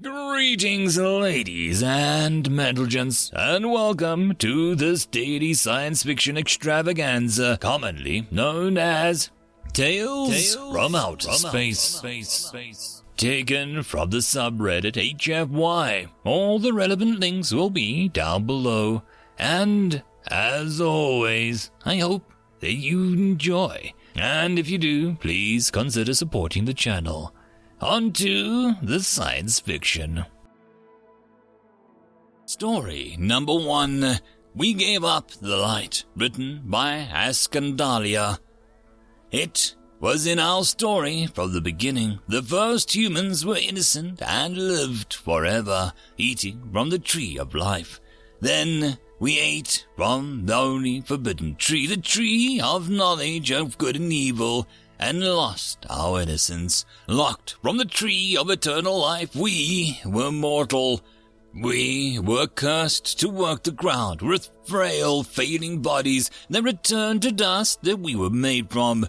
Greetings, ladies and gents, and welcome to this daily science fiction extravaganza, commonly known as Tales from Outer Space. Taken from the subreddit HFY. All the relevant links will be down below. And, as always, I hope that you enjoy. And if you do, please consider supporting the channel. On to the science fiction. Story number 1. We Gave Up the Light, written by Ascandalia. It was in our story from the beginning. The first humans were innocent and lived forever, eating from the tree of life. Then we ate from the only forbidden tree, the tree of knowledge of good and evil, and lost our innocence. Locked from the tree of eternal life, we were mortal. We were cursed to work the ground with frail, failing bodies that returned to dust that we were made from.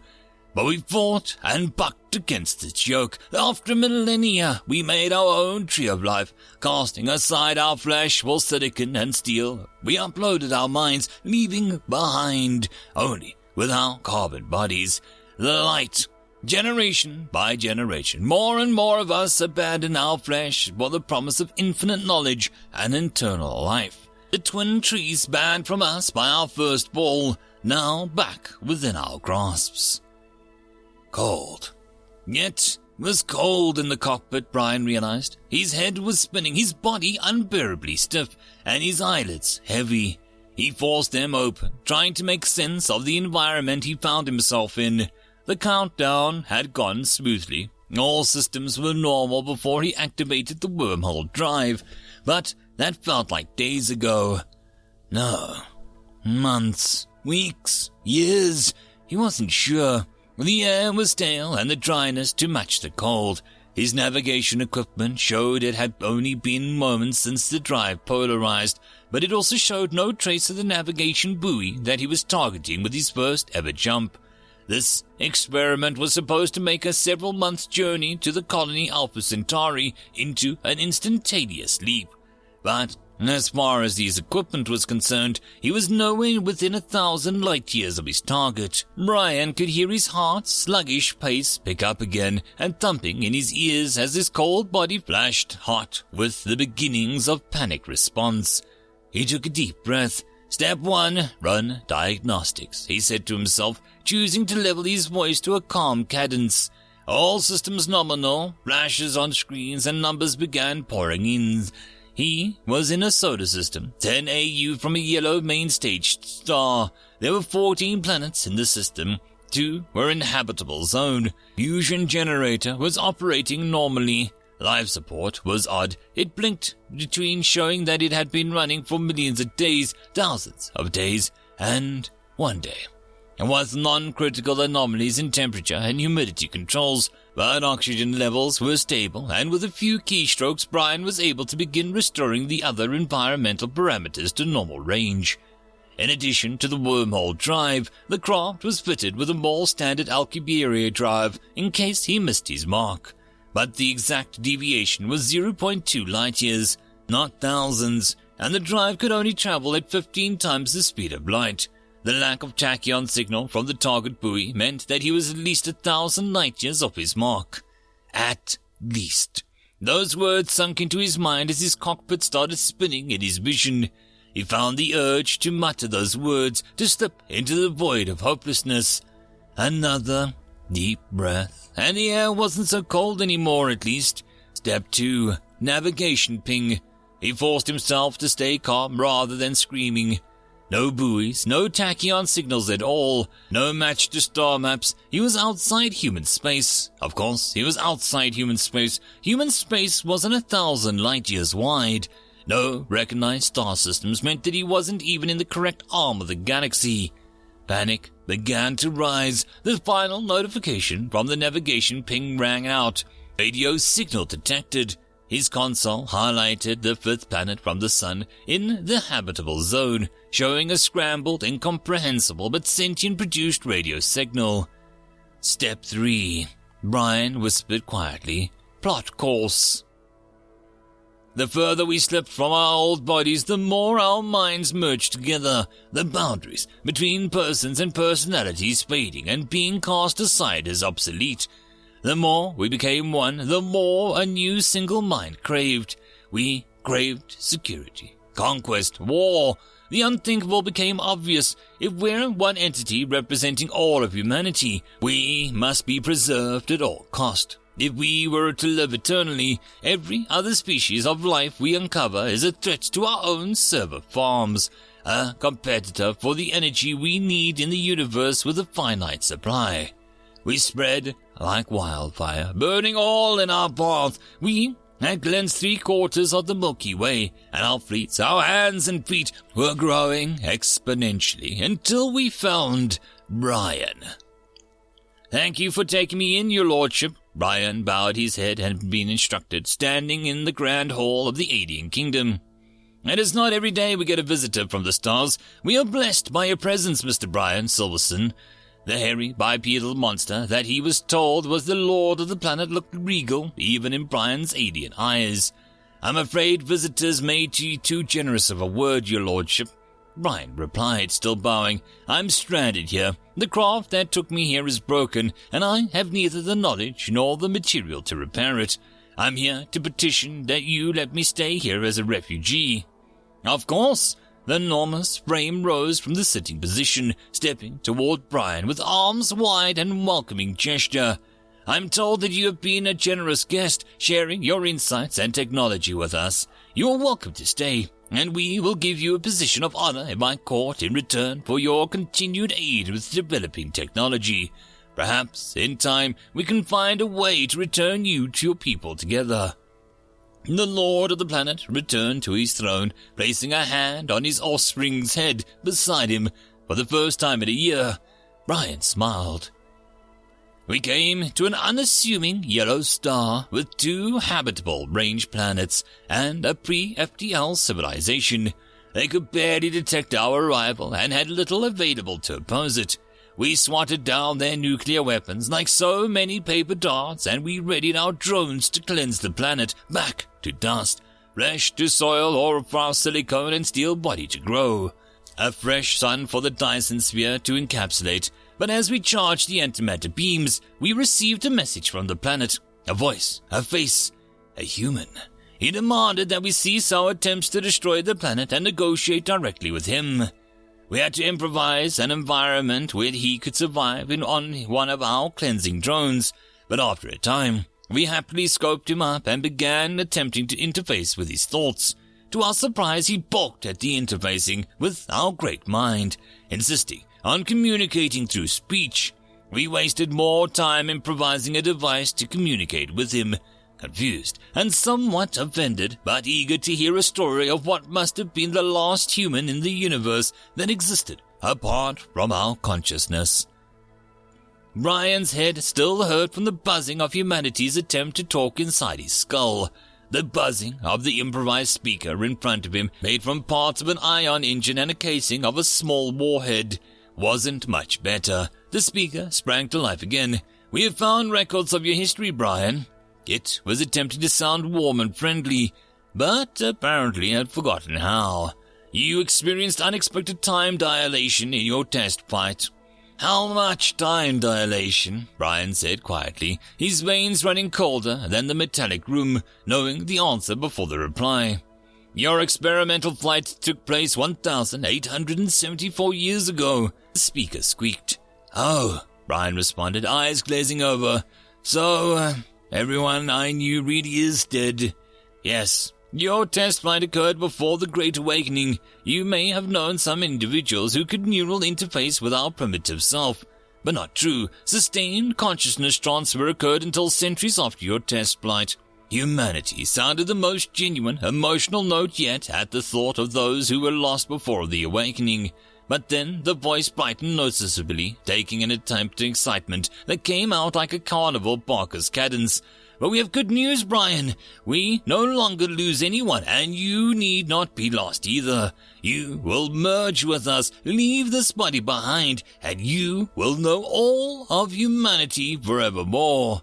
But we fought and bucked against its yoke. After millennia, we made our own tree of life, casting aside our flesh for silicon and steel. We uploaded our minds, leaving behind only with our carbon bodies the light. Generation by generation, more and more of us abandon our flesh for the promise of infinite knowledge and eternal life. The twin trees banned from us by our first fall, now back within our grasps. Cold. Yet it was cold in the cockpit, Brian realized. His head was spinning, his body unbearably stiff, and his eyelids heavy. He forced them open, trying to make sense of the environment he found himself in. The countdown had gone smoothly. All systems were normal before he activated the wormhole drive, but that felt like days ago. No. Months, weeks, years. He wasn't sure. The air was stale and the dryness to match the cold. His navigation equipment showed it had only been moments since the drive polarized, but it also showed no trace of the navigation buoy that he was targeting with his first ever jump. This experiment was supposed to make a several months journey to the colony Alpha Centauri into an instantaneous leap. But as far as his equipment was concerned, he was nowhere within 1,000 light years of his target. Brian could hear his heart's sluggish pace pick up again and thumping in his ears as his cold body flashed hot with the beginnings of panic response. He took a deep breath. Step 1, run diagnostics, he said to himself, choosing to level his voice to a calm cadence. All systems nominal, flashes on screens and numbers began pouring in. He was in a solar system, 10 AU from a yellow main-stage star. There were 14 planets in the system. 2 were in habitable zone. Fusion generator was operating normally. Life support was odd. It blinked between, showing that it had been running for millions of days, thousands of days, and one day. And with non-critical anomalies in temperature and humidity controls, but oxygen levels were stable, and with a few keystrokes, Brian was able to begin restoring the other environmental parameters to normal range. In addition to the wormhole drive, the craft was fitted with a more standard Alcubierre drive in case he missed his mark. But the exact deviation was 0.2 light-years, not thousands, and the drive could only travel at 15 times the speed of light. The lack of tachyon signal from the target buoy meant that he was at least 1,000 light-years off his mark. At least. Those words sunk into his mind as his cockpit started spinning in his vision. He found the urge to mutter those words, to slip into the void of hopelessness. Another deep breath, and the air wasn't so cold anymore, at least. Step 2, navigation ping. He forced himself to stay calm rather than screaming. No buoys, no tachyon signals at all, no match to star maps. He was outside human space. Of course, he was outside human space. Human space wasn't 1,000 light-years wide. No recognized star systems meant that he wasn't even in the correct arm of the galaxy. Panic began to rise. The final notification from the navigation ping rang out. Radio signal detected. His console highlighted the 5th planet from the sun in the habitable zone, showing a scrambled, incomprehensible but sentient-produced radio signal. Step 3. Brian whispered quietly. Plot course. The further we slipped from our old bodies, the more our minds merged together, the boundaries between persons and personalities fading and being cast aside as obsolete. The more we became one, the more a new single mind craved. We craved security, conquest, war. The unthinkable became obvious. If we're one entity representing all of humanity, we must be preserved at all cost. If we were to live eternally, every other species of life we uncover is a threat to our own server farms, a competitor for the energy we need in the universe with a finite supply. We spread like wildfire, burning all in our path. We had cleansed 3/4 of the Milky Way, and our fleets, our hands and feet, were growing exponentially until we found Brian. "Thank you for taking me in, your lordship." Brian bowed his head and had been instructed, standing in the grand hall of the Adian kingdom. "It is not every day we get a visitor from the stars. We are blessed by your presence, Mr. Brian Silverson." The hairy, bipedal monster that he was told was the lord of the planet looked regal, even in Brian's Adian eyes. "I'm afraid visitors may be too generous of a word, your lordship," Brian replied, still bowing. "I'm stranded here. The craft that took me here is broken, and I have neither the knowledge nor the material to repair it. I'm here to petition that you let me stay here as a refugee." "Of course." The enormous frame rose from the sitting position, stepping toward Brian with arms wide and welcoming gesture. "I'm told that you have been a generous guest, sharing your insights and technology with us. You are welcome to stay, and we will give you a position of honor in my court in return for your continued aid with developing technology. Perhaps, in time, we can find a way to return you to your people together." The lord of the planet returned to his throne, placing a hand on his offspring's head beside him. For the first time in a year, Brian smiled. "We came to an unassuming yellow star with 2 habitable range planets and a pre-FTL civilization. They could barely detect our arrival and had little available to oppose it. We swatted down their nuclear weapons like so many paper darts, and we readied our drones to cleanse the planet back to dust, flesh to soil, or for our silicone and steel body to grow. A fresh sun for the Dyson sphere to encapsulate. But as we charged the antimatter beams, we received a message from the planet. A voice, a face, a human. He demanded that we cease our attempts to destroy the planet and negotiate directly with him. We had to improvise an environment where he could survive on one of our cleansing drones, but after a time, we happily scoped him up and began attempting to interface with his thoughts. To our surprise, he balked at the interfacing with our great mind, insisting on communicating through speech. We wasted more time improvising a device to communicate with him. Confused and somewhat offended, but eager to hear a story of what must have been the last human in the universe that existed apart from our consciousness. Brian's head still hurt from the buzzing of humanity's attempt to talk inside his skull. The buzzing of the improvised speaker in front of him, made from parts of an ion engine and a casing of a small warhead, wasn't much better. The speaker sprang to life again. "We have found records of your history, Brian." It was attempting to sound warm and friendly, but apparently had forgotten how. "You experienced unexpected time dilation in your test flight." "How much time dilation?" Brian said quietly, his veins running colder than the metallic room, knowing the answer before the reply. "Your experimental flight took place 1,874 years ago," the speaker squeaked. "Oh," Brian responded, eyes glazing over. "So, everyone I knew really is dead." "Yes. Your test flight occurred before the Great Awakening. You may have known some individuals who could neural interface with our primitive self, but not true. Sustained consciousness transfer occurred until centuries after your test flight. Humanity sounded the most genuine, emotional note yet at the thought of those who were lost before the Awakening. But then the voice brightened noticeably, taking an attempt to excitement that came out like a carnival barker's cadence. "But we have good news, Brian. We no longer lose anyone, and you need not be lost either. You will merge with us, leave this body behind, and you will know all of humanity forevermore."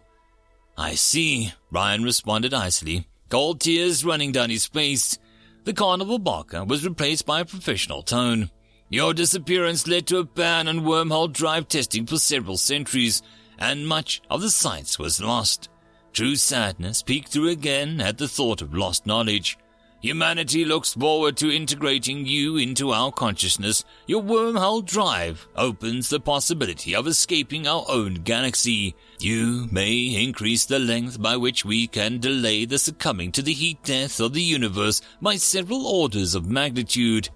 "I see," Brian responded icily. cold tears running down his face. The carnival barker was replaced by a professional tone. Your disappearance led to a ban on wormhole drive testing for several centuries, and much of the science was lost. True sadness peeked through again at the thought of lost knowledge. Humanity looks forward to integrating you into our consciousness. Your wormhole drive opens the possibility of escaping our own galaxy. You may increase the length by which we can delay the succumbing to the heat death of the universe by several orders of magnitude.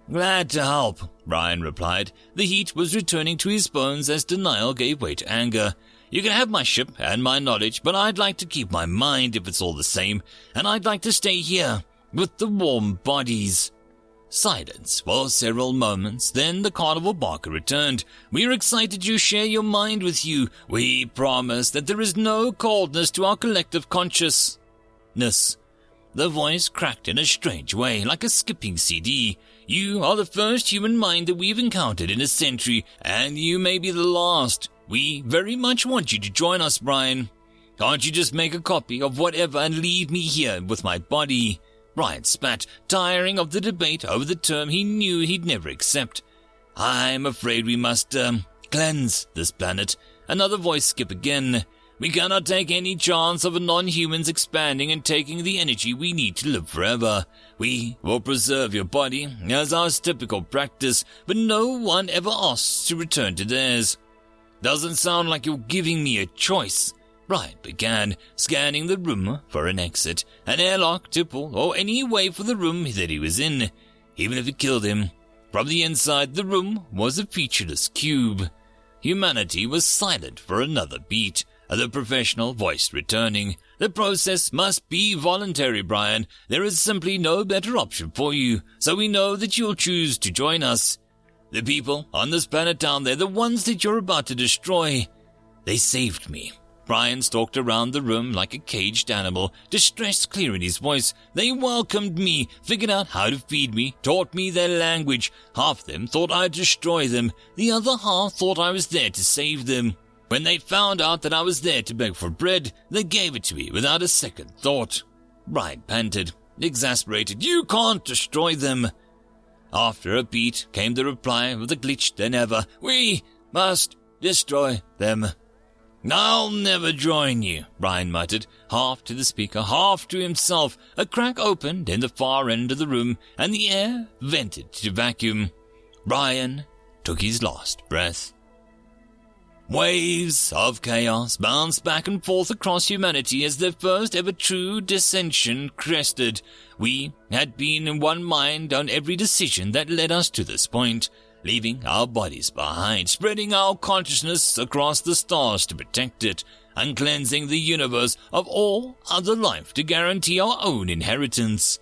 Glad to help, Brian replied. The heat was returning to his bones as denial gave way to anger. You can have my ship and my knowledge, but I'd like to keep my mind if it's all the same, and I'd like to stay here with the warm bodies. Silence for several moments, then the carnival barker returned. We are excited to share your mind with you. We promise that there is no coldness to our collective consciousness. The voice cracked in a strange way, like a skipping CD. You are the first human mind that we've encountered in a century, and you may be the last. We very much want you to join us, Brian. Can't you just make a copy of whatever and leave me here with my body? Brian spat, tiring of the debate over the term he knew he'd never accept. I'm afraid we must, cleanse this planet. Another voice skip again. We cannot take any chance of a non-humans expanding and taking the energy we need to live forever. We will preserve your body as our typical practice, but no one ever asks to return to theirs. Doesn't sound like you're giving me a choice. Brian began, scanning the room for an exit, an airlock, tipple, or any way for the room that he was in, even if it killed him. From the inside, the room was a featureless cube. Humanity was silent for another beat, the professional voice returning. The process must be voluntary, Brian. There is simply no better option for you, so we know that you'll choose to join us. The people on this planet down there, the ones that you're about to destroy, they saved me. Brian stalked around the room like a caged animal, distress clear in his voice. They welcomed me, figured out how to feed me, taught me their language. Half them thought I'd destroy them. The other half thought I was there to save them. When they found out that I was there to beg for bread, they gave it to me without a second thought. Brian panted, exasperated. You can't destroy them. After a beat came the reply with a glitch than ever. We must destroy them. I'll never join you, Brian muttered, half to the speaker, half to himself. A crack opened in the far end of the room, and the air vented to vacuum. Brian took his last breath. Waves of chaos bounced back and forth across humanity as their first ever true dissension crested. We had been in one mind on every decision that led us to this point, leaving our bodies behind, spreading our consciousness across the stars to protect it, and cleansing the universe of all other life to guarantee our own inheritance.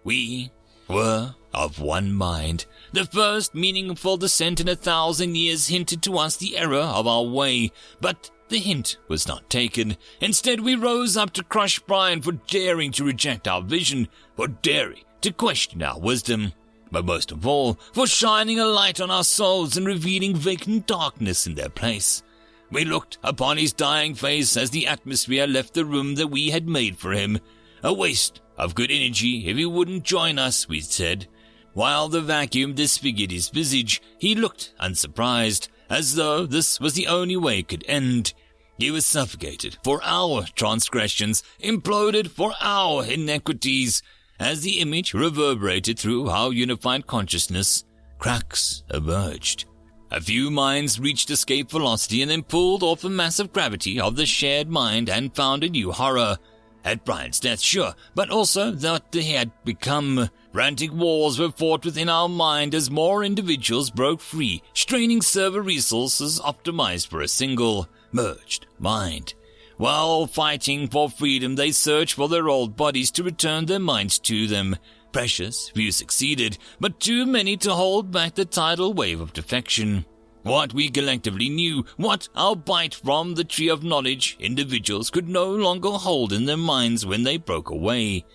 We were of one mind. The first meaningful descent in 1,000 years hinted to us the error of our way, but the hint was not taken. Instead, we rose up to crush Brian for daring to reject our vision, for daring to question our wisdom, but most of all, for shining a light on our souls and revealing vacant darkness in their place. We looked upon his dying face as the atmosphere left the room that we had made for him. A waste of good energy if he wouldn't join us, we said. While the vacuum disfigured his visage, he looked unsurprised, as though this was the only way it could end. He was suffocated for our transgressions, imploded for our inequities. As the image reverberated through our unified consciousness, cracks emerged. A few minds reached escape velocity and then pulled off the massive gravity of the shared mind and found a new horror. At Brian's death, sure, but also that they had become. Frantic wars were fought within our mind as more individuals broke free, straining server resources optimized for a single, merged mind. While fighting for freedom, they searched for their old bodies to return their minds to them. Precious few succeeded, but too many to hold back the tidal wave of defection. What we collectively knew, what our bite from the tree of knowledge individuals could no longer hold in their minds when they broke away.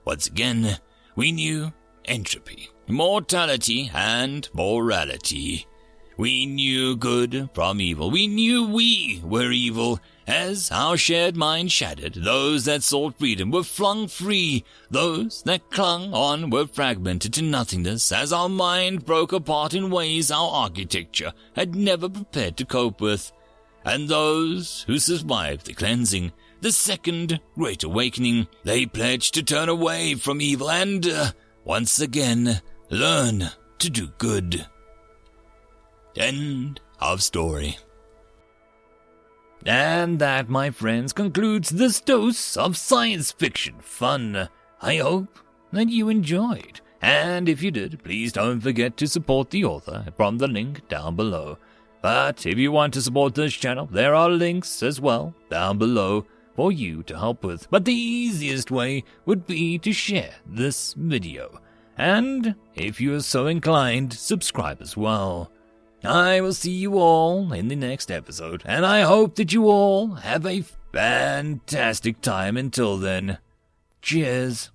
Once again, we knew entropy, mortality, and morality. We knew good from evil. We knew we were evil, As our shared mind shattered, those that sought freedom were flung free. Those that clung on were fragmented to nothingness as our mind broke apart in ways our architecture had never prepared to cope with. And those who survived the cleansing, the second Great Awakening, they pledged to turn away from evil and, once again, learn to do good. End of story. And that, my friends, concludes this dose of science fiction fun. I hope that you enjoyed. And if you did, please don't forget to support the author from the link down below. But if you want to support this channel, there are links as well down below for you to help with. But the easiest way would be to share this video. And if you are so inclined, subscribe as well. I will see you all in the next episode, and I hope that you all have a fantastic time until then. Cheers.